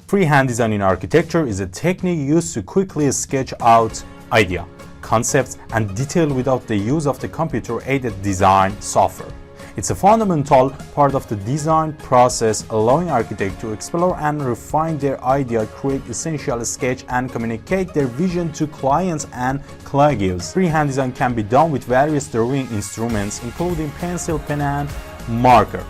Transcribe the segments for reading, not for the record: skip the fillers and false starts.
Freehand design in architecture is a technique used to quickly sketch out idea, concepts, and detail without the use of the computer-aided design software. It's a fundamental part of the design process, allowing architects to explore and refine their idea, create essential sketch, and communicate their vision to clients and colleagues. Freehand design can be done with various drawing instruments, including pencil, pen, and marker.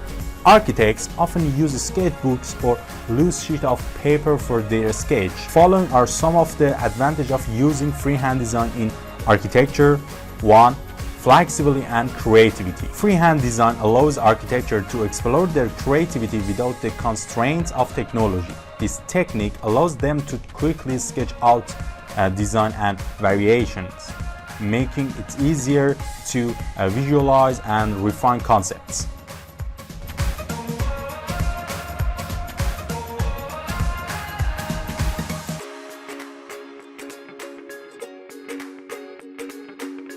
Architects often use sketchbooks or loose sheet of paper for their sketch. Following are some of the advantages of using freehand design in architecture. 1. Flexibility and creativity. Freehand design allows architects to explore their creativity without the constraints of technology. This technique allows them to quickly sketch out design and variations, making it easier to visualize and refine concepts.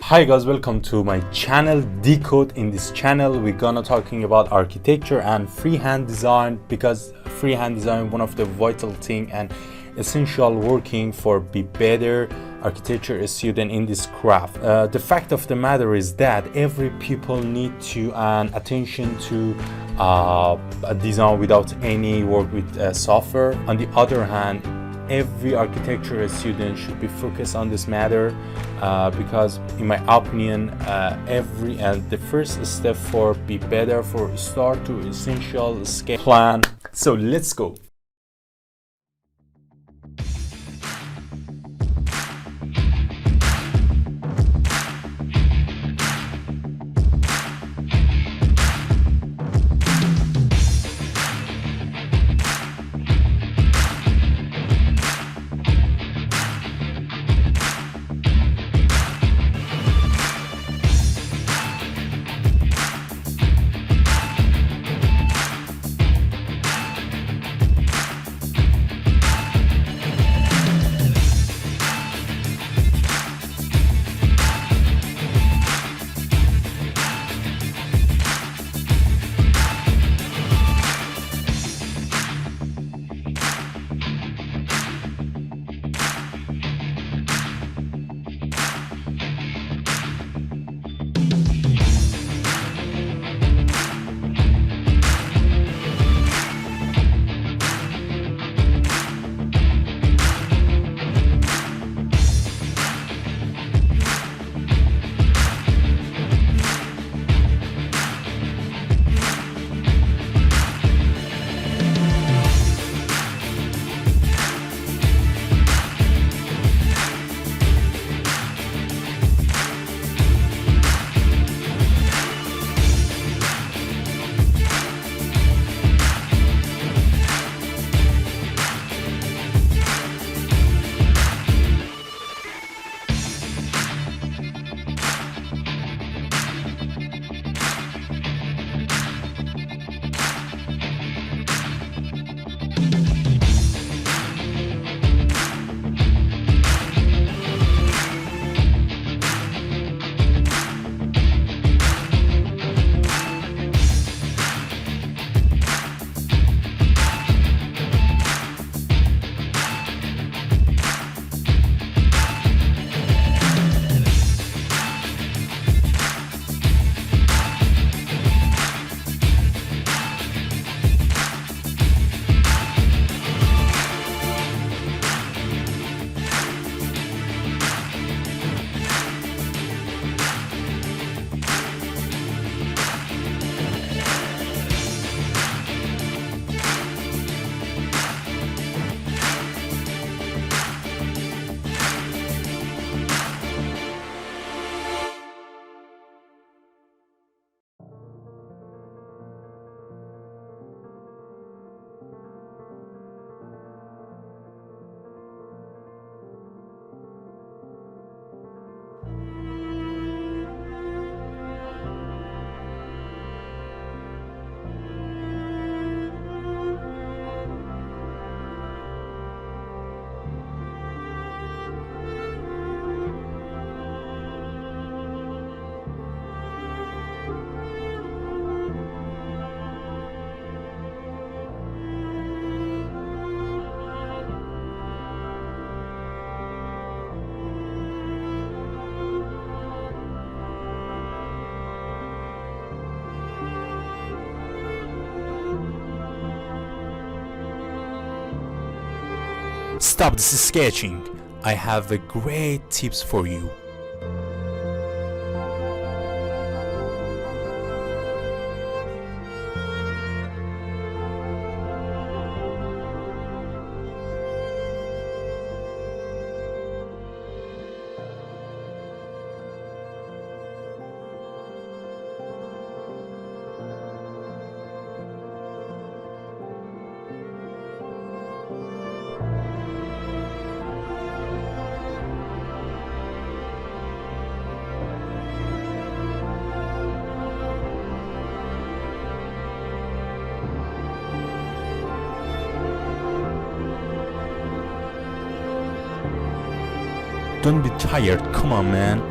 Hi guys, welcome to my channel Decode. In this channel we're gonna talking about architecture and freehand design, because freehand design one of the vital thing and essential working for be better architecture student in this craft. The fact of the matter is that every people need to attention to a design without any work with software. On the other hand, every architecture student should be focused on this matter, because in my opinion the first step for be better for start to essential sketch plan. So let's go. Stop this sketching. I have a great tips for you. Don't be tired, come on, man.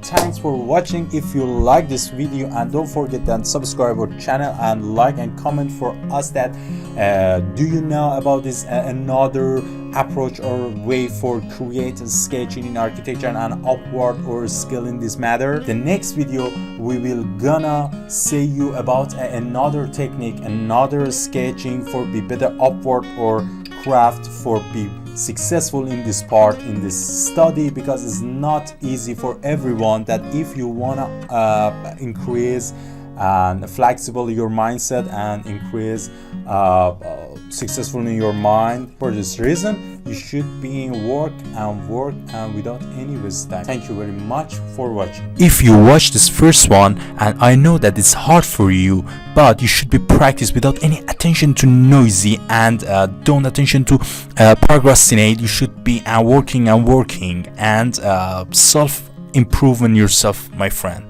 Thanks for watching. If you like this video, and don't forget to subscribe our channel and like and comment for us that do you know about this another approach or way for creating sketching in architecture and upward or skill in this matter. The next video we will gonna say you about another technique, another sketching for be better upward or craft for be successful in this part in this study, because it's not easy for everyone. That if you wanna increase and flexible your mindset and increase successful in your mind, for this reason you should be in work and without any waste time. Thank you very much for watching. If you watch this first one, and I know that it's hard for you, but you should be practice without any attention to noisy and don't attention to procrastinate. You should be working and self improving yourself, my friend.